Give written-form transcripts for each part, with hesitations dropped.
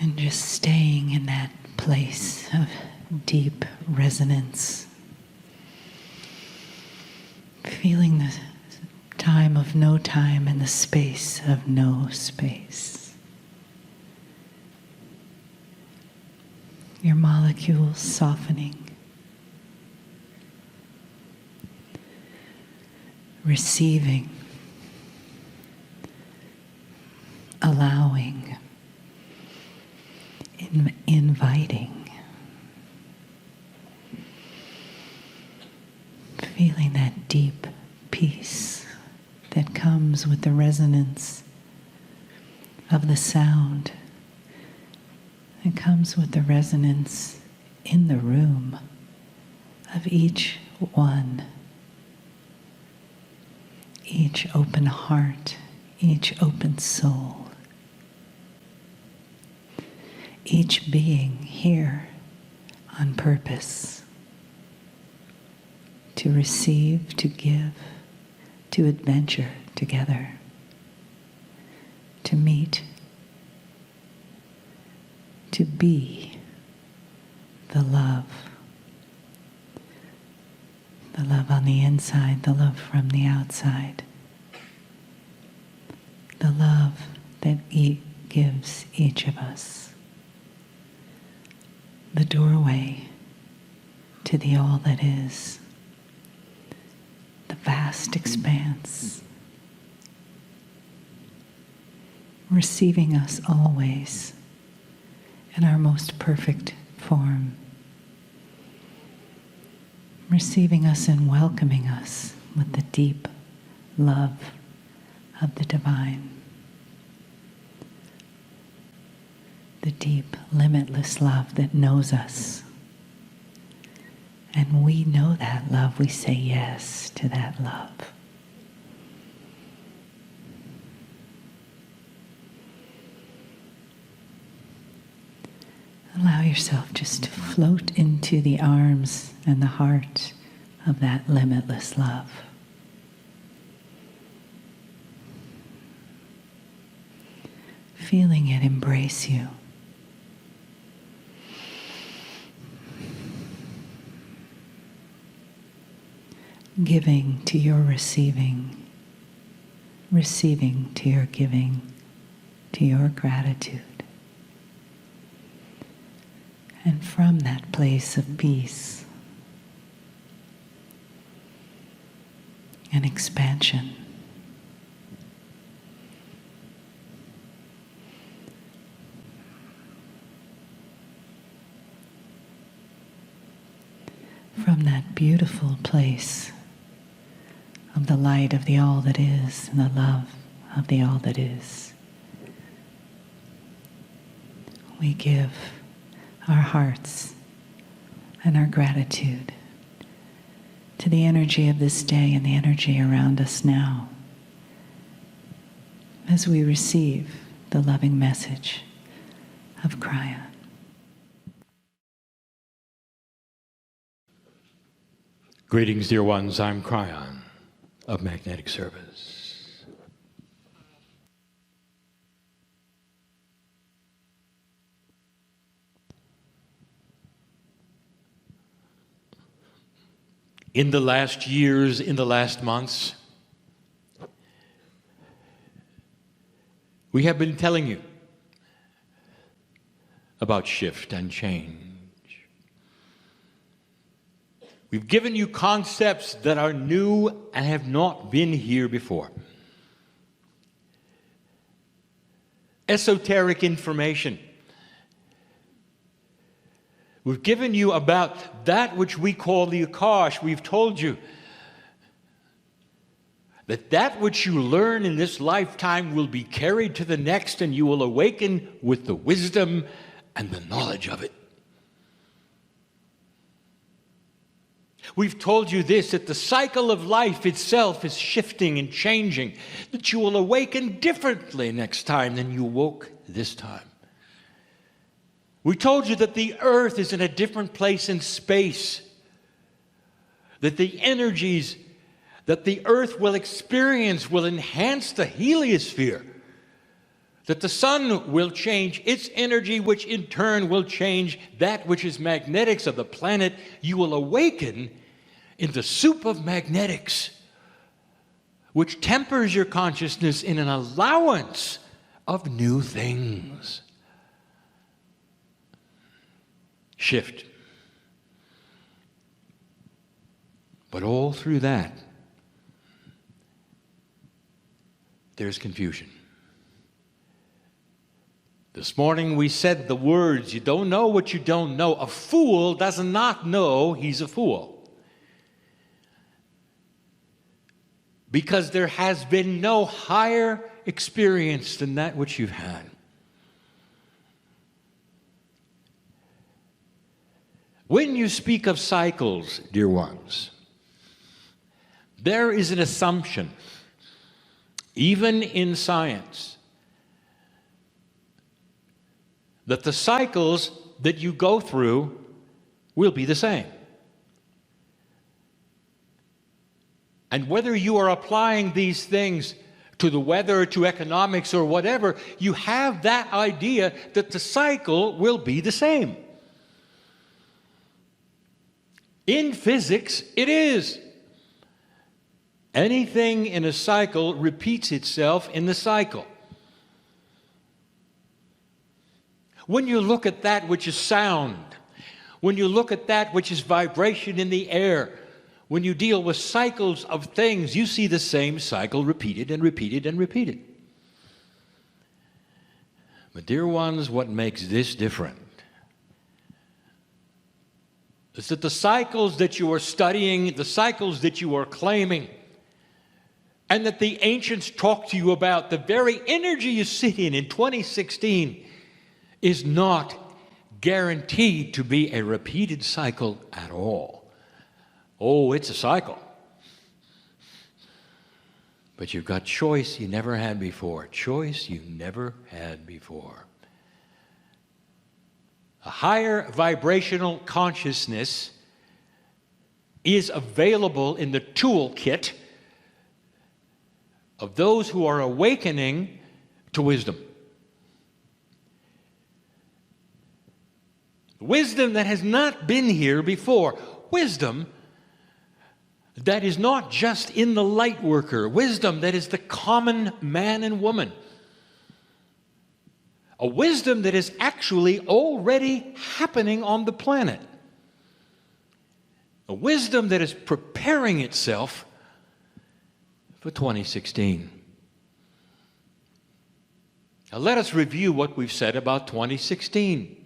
And just staying in that place of deep resonance. Feeling the time of no time and the space of no space. Your molecules softening. Receiving. Allowing. Inviting. Feeling that deep peace that comes with the resonance of the sound. It comes with the resonance in the room of each one. Each open heart, each open soul. Each being here on purpose to receive, to give, to adventure together, to meet, to be the love on the inside, the love from the outside, the love that gives each of us the doorway to the all that is, the vast expanse, receiving us always in our most perfect form, receiving us and welcoming us with the deep love of the divine. The deep, limitless love that knows us. And we know that love, we say yes to that love. Allow yourself just to float into the arms and the heart of that limitless love. Feeling it embrace you. Giving to your receiving, receiving to your giving, to your gratitude. And from that place of peace and expansion, from that beautiful place of the light of the all that is and the love of the all that is, we give our hearts and our gratitude to the energy of this day and the energy around us now as we receive the loving message of Kryon. Greetings, dear ones. I'm Kryon of Magnetic Service. In the last years, in the last months, we have been telling you about shift and change. We've given you concepts that are new and have not been here before. Esoteric information. We've given you about that which we call the Akash. We've told you that which you learn in this lifetime will be carried to the next, and you will awaken with the wisdom and the knowledge of it. We've told you this, that the cycle of life itself is shifting and changing, that you will awaken differently next time than you woke this time. We told you that the earth is in a different place in space, that the energies that the earth will experience will enhance the heliosphere, that the sun will change its energy, which in turn will change that which is magnetics of the planet. You will awaken in the soup of magnetics, which tempers your consciousness in an allowance of new things. Shift. But all through that, there's confusion. This morning we said the words, you don't know what you don't know. A fool does not know he's a fool, because there has been no higher experience than that which you've had. When you speak of cycles, dear ones, there is an assumption, even in science, that the cycles that you go through will be the same. And whether you are applying these things to the weather, to economics, or whatever, you have that idea that the cycle will be the same. In physics, it is. Anything in a cycle repeats itself in the cycle. When you look at that which is sound, when you look at that which is vibration in the air, when you deal with cycles of things, you see the same cycle repeated and repeated and repeated. But dear ones, what makes this different is that the cycles that you are studying, the cycles that you are claiming, and that the ancients talk to you about, the very energy you sit in 2016, is not guaranteed to be a repeated cycle at all. Oh, it's a cycle. But you've got choice you never had before. Choice you never had before. A higher vibrational consciousness is available in the toolkit of those who are awakening to wisdom. Wisdom that has not been here before. Wisdom that is not just in the light worker. Wisdom that is the common man and woman. A wisdom that is actually already happening on the planet. A wisdom that is preparing itself for 2016. Now let us review what we've said about 2016.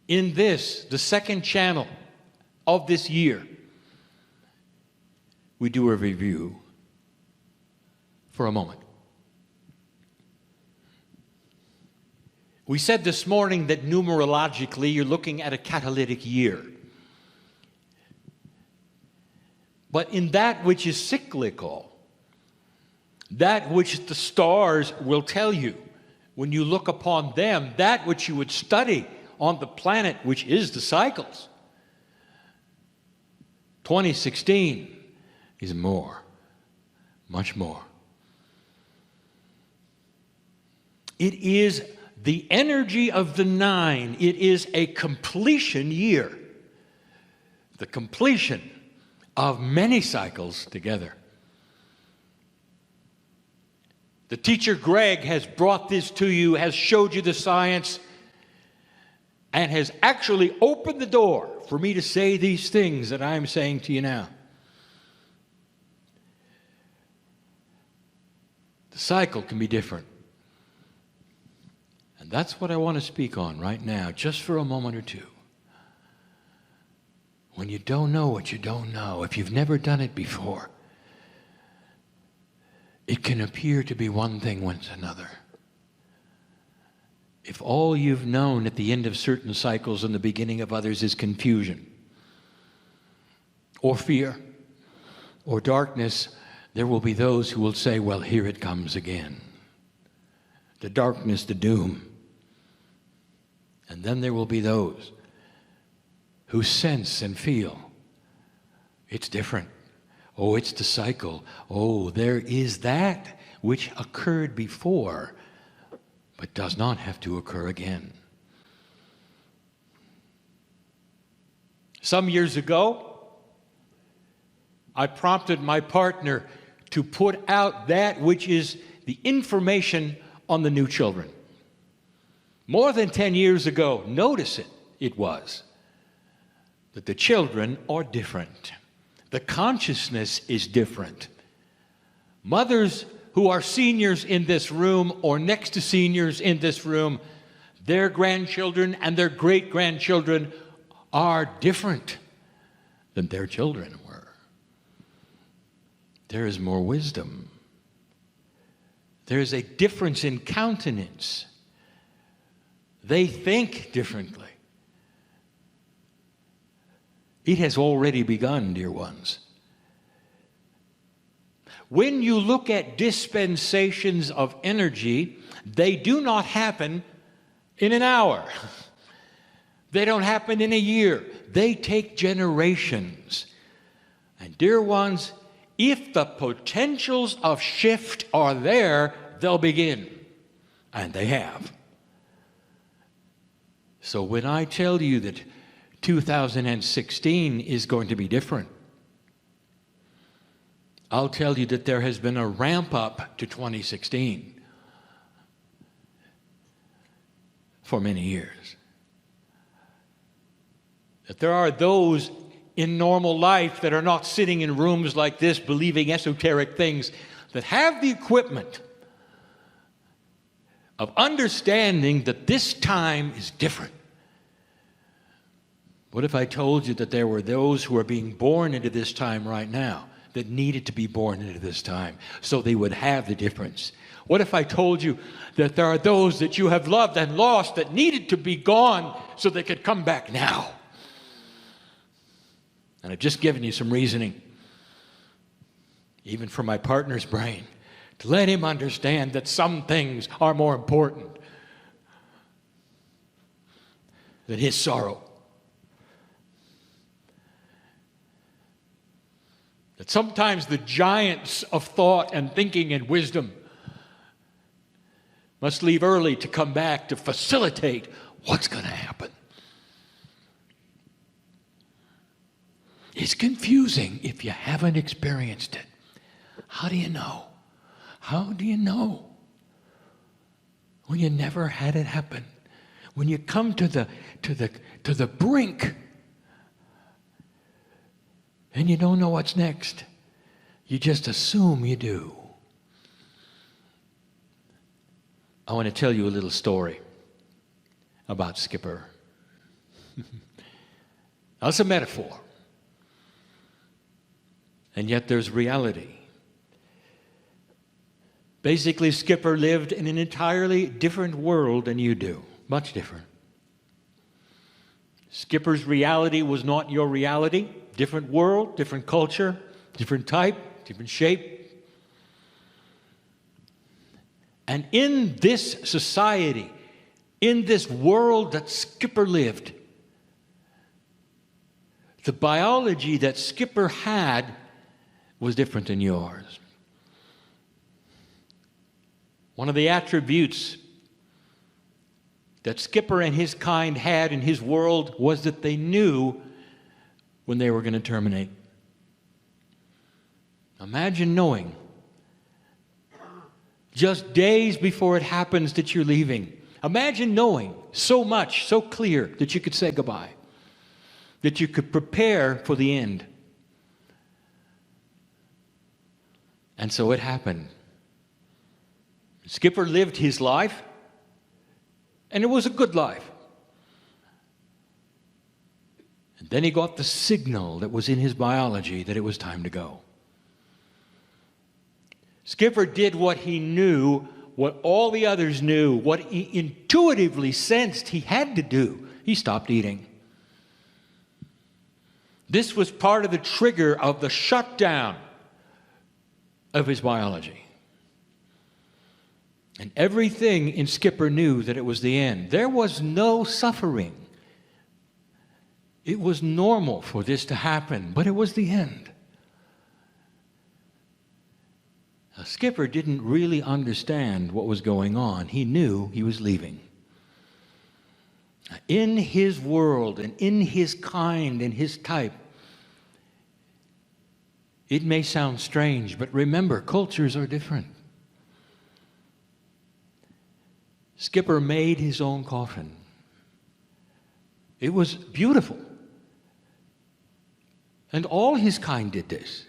In this, the second channel of this year, we do a review for a moment. We said this morning that numerologically you're looking at a catalytic year. But in that which is cyclical, that which the stars will tell you, when you look upon them, that which you would study on the planet, which is the cycles, 2016 is more, much more. It is the energy of the 9. It is a completion year. The completion of many cycles together. The teacher Greg has brought this to you, has showed you the science, and has actually opened the door for me to say these things that I'm saying to you now. The cycle can be different. And that's what I want to speak on right now, just for a moment or two. When you don't know what you don't know, if you've never done it before, it can appear to be one thing when it's another. If all you've known at the end of certain cycles and the beginning of others is confusion, or fear, or darkness, there will be those who will say, well, here it comes again. The darkness, the doom. And then there will be those who sense and feel it's different. Oh, it's the cycle. Oh, there is that which occurred before, but does not have to occur again. Some years ago, I prompted my partner to put out that which is the information on the new children. More than 10 years ago, notice it was that the children are different. The consciousness is different. Mothers who are seniors in this room or next to seniors in this room, their grandchildren and their great-grandchildren are different than their children were. There is more wisdom. There is a difference in countenance. They think differently. It has already begun, dear ones. When you look at dispensations of energy, they do not happen in an hour. They don't happen in a year. They take generations. And dear ones, if the potentials of shift are there, they'll begin. And they have. So when I tell you that 2016 is going to be different, I'll tell you that there has been a ramp up to 2016 for many years. That there are those in normal life that are not sitting in rooms like this believing esoteric things, that have the equipment of understanding that this time is different. What if I told you that there were those who are being born into this time right now that needed to be born into this time so they would have the difference? What if I told you that there are those that you have loved and lost that needed to be gone so they could come back now? And I've just given you some reasoning, even from my partner's brain, to let him understand that some things are more important than his sorrow. That sometimes the giants of thought and thinking and wisdom must leave early to come back to facilitate what's going to happen. It's confusing if you haven't experienced it. How do you know? How do you know? When you never had it happen. When you come to the brink and you don't know what's next. You just assume you do. I want to tell you a little story about Skipper. That's a metaphor. And yet there's reality. Basically, Skipper lived in an entirely different world than you do. Much different. Skipper's reality was not your reality. Different world, different culture, different type, different shape. And in this society, in this world that Skipper lived, the biology that Skipper had was different than yours. One of the attributes that Skipper and his kind had in his world was that they knew when they were going to terminate. Imagine knowing just days before it happens that you're leaving. Imagine knowing so much, so clear that you could say goodbye, that you could prepare for the end. And so it happened. Skipper lived his life, and it was a good life. And then he got the signal that was in his biology that it was time to go. Skipper did what he knew, what all the others knew, what he intuitively sensed he had to do. He stopped eating. This was part of the trigger of the shutdown of his biology. And everything in Skipper knew that it was the end. There was no suffering. It was normal for this to happen, but it was the end. Now, Skipper didn't really understand what was going on. He knew he was leaving. In his world and in his kind and his type, it may sound strange, but remember, cultures are different. Skipper made his own coffin. It was beautiful. And all his kind did this.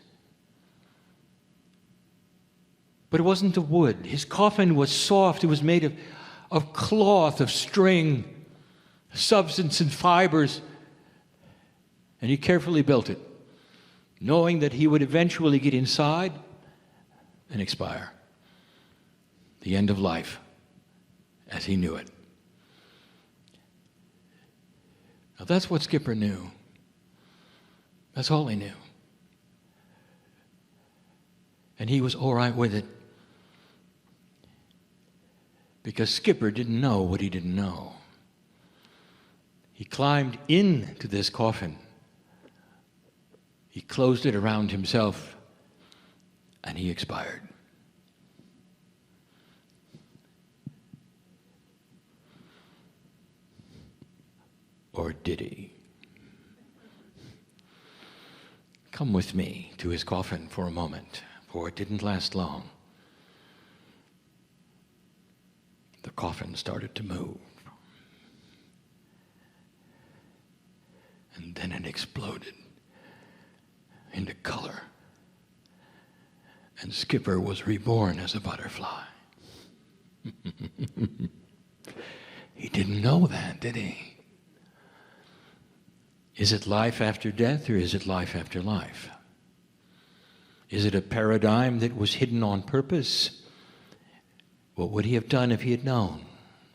But it wasn't of wood. His coffin was soft. It was made of cloth, of string, substance and fibers. And he carefully built it, knowing that he would eventually get inside and expire. The end of life, as he knew it. Now that's what Skipper knew. That's all he knew. And he was all right with it. Because Skipper didn't know what he didn't know. He climbed into this coffin. He closed it around himself, and he expired. Or did he? Come with me to his coffin for a moment, for it didn't last long. The coffin started to move. And then it exploded into color. And Skipper was reborn as a butterfly. He didn't know that, did he? Is it life after death, or is it life after life? Is it a paradigm that was hidden on purpose? What would he have done if he had known?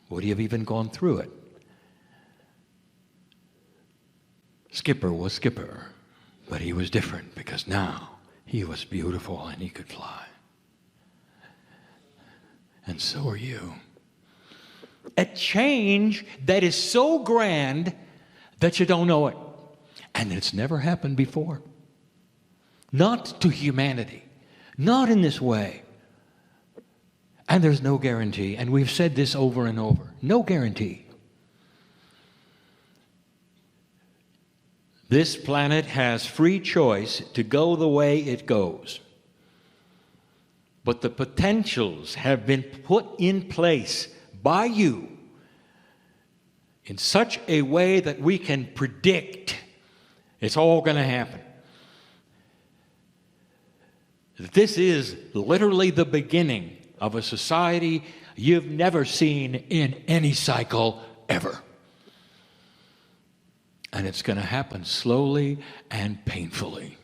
Would he have even gone through it? Skipper was Skipper, but he was different because now he was beautiful and he could fly. And so are you. A change that is so grand that you don't know it. And it's never happened before. Not to humanity. Not in this way. And there's no guarantee. And we've said this over and over. No guarantee. This planet has free choice to go the way it goes. But the potentials have been put in place by you in such a way that we can predict it's all going to happen. This is literally the beginning of a society you've never seen in any cycle ever. And it's going to happen slowly and painfully.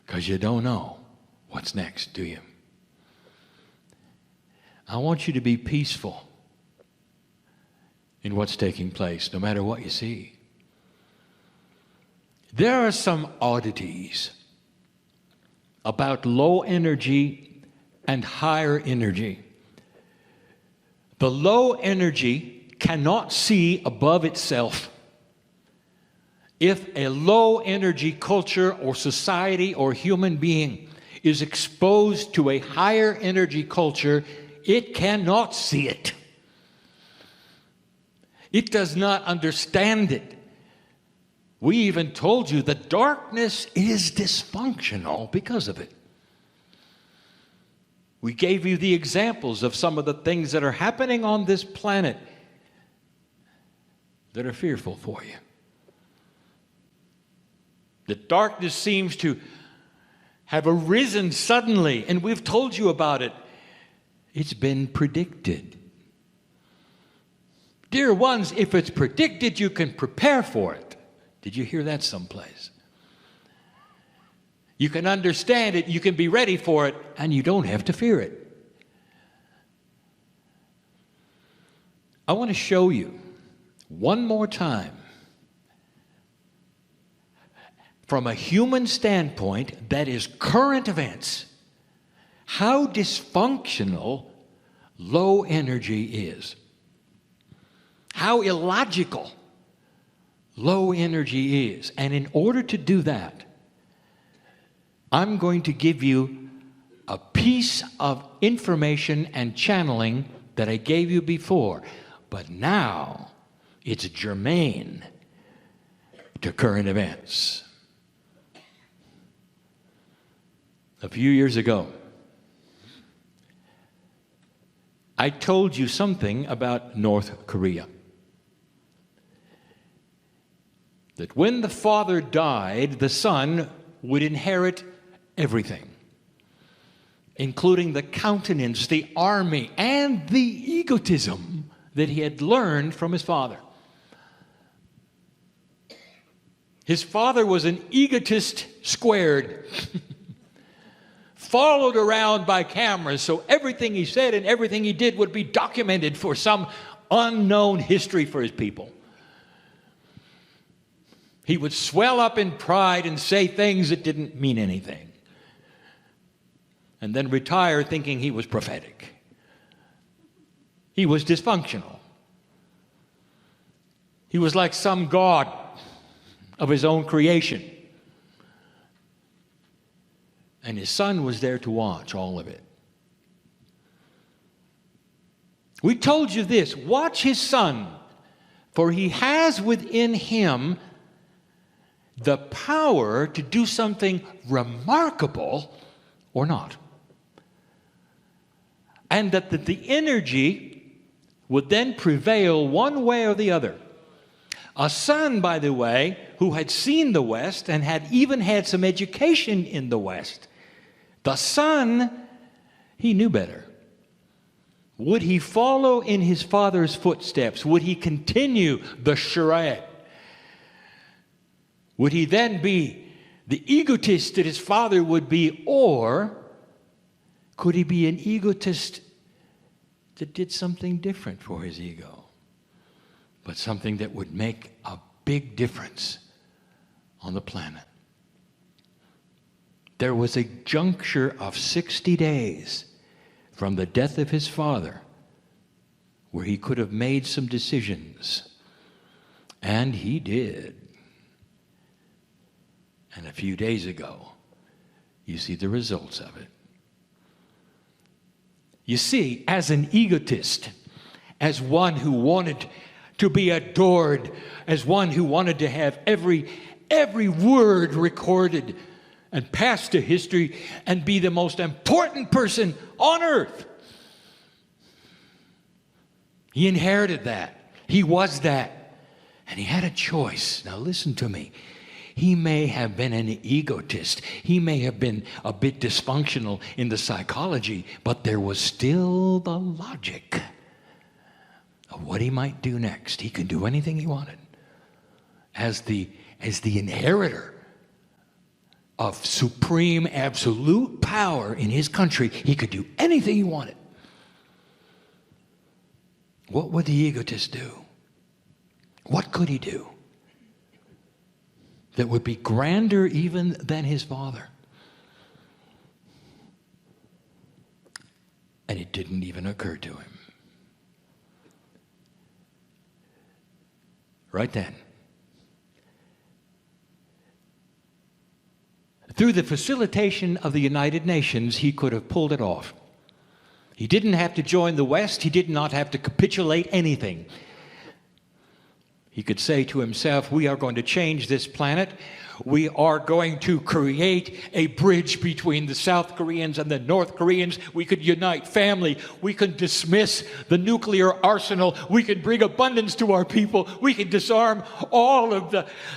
Because you don't know what's next, do you? I want you to be peaceful in what's taking place, no matter what you see. There are some oddities about low energy and higher energy. The low energy cannot see above itself. If a low energy culture or society or human being is exposed to a higher energy culture, it cannot see it. It does not understand it. We even told you that darkness is dysfunctional because of it. We gave you the examples of some of the things that are happening on this planet that are fearful for you. The darkness seems to have arisen suddenly, and we've told you about it. It's been predicted. Dear ones, if it's predicted, you can prepare for it. Did you hear that someplace? You can understand it, you can be ready for it, and you don't have to fear it. I want to show you one more time, from a human standpoint, that is current events, how dysfunctional low energy is. How illogical low energy is. And in order to do that, I'm going to give you a piece of information and channeling that I gave you before, but now it's germane to current events. A few years ago, I told you something about North Korea. That when the father died, the son would inherit everything, including the countenance, the army, and the egotism that he had learned from his father. His father was an egotist squared, followed around by cameras, so everything he said and everything he did would be documented for some unknown history for his people. He would swell up in pride and say things that didn't mean anything, and then retire thinking he was prophetic. He was dysfunctional. He was like some god of his own creation. And his son was there to watch all of it. We told you this: watch his son, for he has within him the power to do something remarkable or not. And that the energy would then prevail one way or the other. A son, by the way, who had seen the West and had even had some education in the West. The son, he knew better. Would he follow in his father's footsteps? Would he continue the charade? Would he then be the egotist that his father would be, or could he be an egotist that did something different for his ego, but something that would make a big difference on the planet? There was a juncture of 60 days from the death of his father where he could have made some decisions, and he did. And a few days ago, you see the results of it. You see, as an egotist, as one who wanted to be adored, as one who wanted to have every word recorded and passed to history and be the most important person on earth, he inherited that. He was that. And he had a choice. Now listen to me. He may have been an egotist. He may have been a bit dysfunctional in the psychology, but there was still the logic of what he might do next. He could do anything he wanted. As the inheritor of supreme absolute power in his country, he could do anything he wanted. What would the egotist do? What could he do that would be grander even than his father? And it didn't even occur to him. Right then, through the facilitation of the United Nations, he could have pulled it off. He didn't have to join the West. He did not have to capitulate anything. He could say to himself, we are going to change this planet. We are going to create a bridge between the South Koreans and the North Koreans. We could unite family. We could dismiss the nuclear arsenal. We could bring abundance to our people. We could disarm all of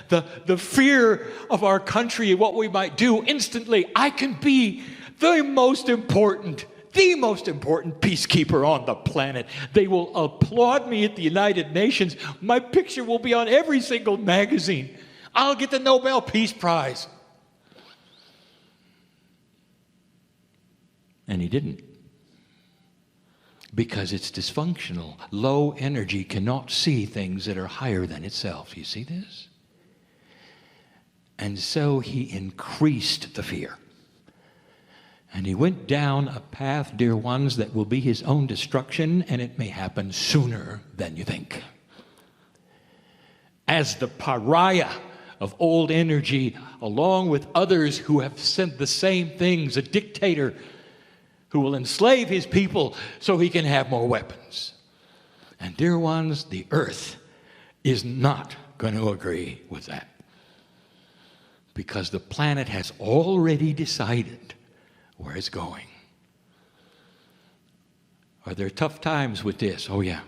the fear of our country and what we might do instantly. I can be the most important peacekeeper on the planet. They will applaud me at the United Nations. My picture will be on every single magazine. I'll get the Nobel Peace Prize. And he didn't. Because it's dysfunctional. Low energy cannot see things that are higher than itself. You see this? And so he increased the fear. And he went down a path, dear ones, that will be his own destruction, and it may happen sooner than you think. As the pariah of old energy, along with others who have said the same things, a dictator who will enslave his people so he can have more weapons. And dear ones, the earth is not going to agree with that, because the planet has already decided where it's going. Are there tough times with this? Oh, yeah.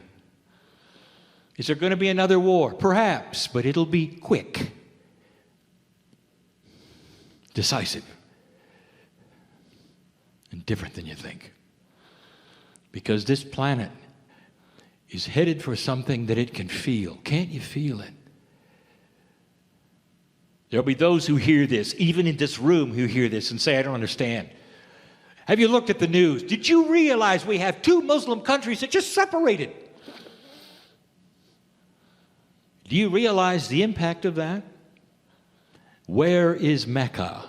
Is there going to be another war? Perhaps, but it'll be quick, decisive, and different than you think. Because this planet is headed for something that it can feel. Can't you feel it? There'll be those who hear this, even in this room, who hear this and say, I don't understand. Have you looked at the news? Did you realize we have 2 Muslim countries that just separated? Do you realize the impact of that? Where is Mecca?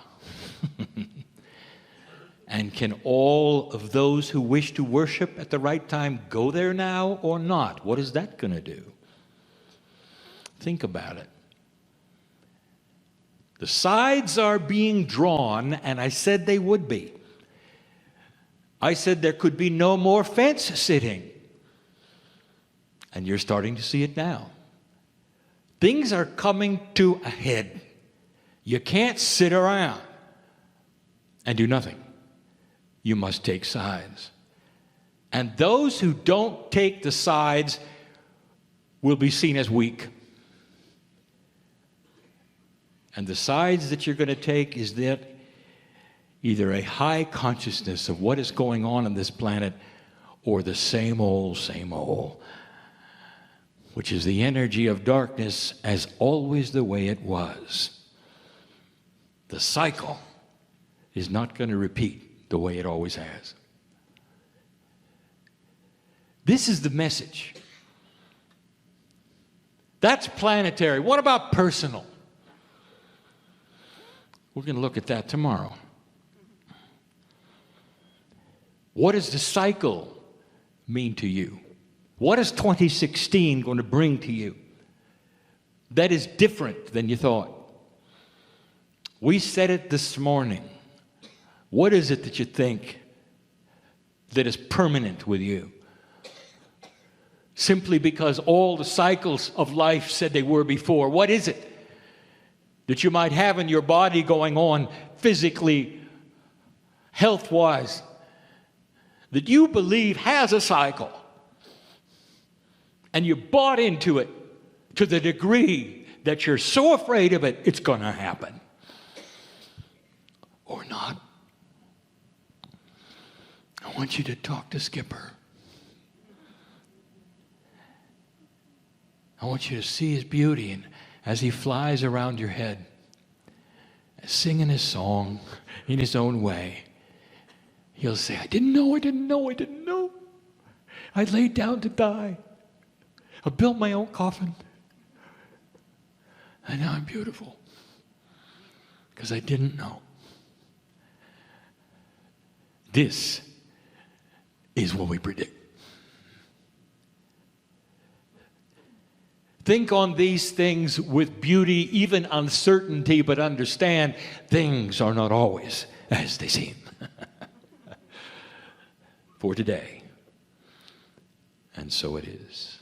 And can all of those who wish to worship at the right time go there now or not? What is that going to do? Think about it. The sides are being drawn, and I said they would be. I said there could be no more fence sitting. And you're starting to see it now. Things are coming to a head. You can't sit around and do nothing. You must take sides. And those who don't take the sides will be seen as weak. And the sides that you're going to take is that either a high consciousness of what is going on this planet, or the same old, which is the energy of darkness as always the way it was. The cycle is not going to repeat the way it always has. This is the message. That's planetary. What about personal? We're going to look at that tomorrow. What does the cycle mean to you? What is 2016 going to bring to you that is different than you thought? We said it this morning. What is it that you think that is permanent with you? Simply because all the cycles of life said they were before. What is it that you might have in your body going on physically, health-wise, that you believe has a cycle, and you bought into it to the degree that you're so afraid of it, it's going to happen? Or not? I want you to talk to Skipper. I want you to see his beauty, and as he flies around your head, singing his song in his own way, he'll say, I didn't know. I laid down to die. I built my own coffin. And now I'm beautiful. Because I didn't know. This is what we predict. Think on these things with beauty, even uncertainty, but understand things are not always as they seem. For today. And so it is.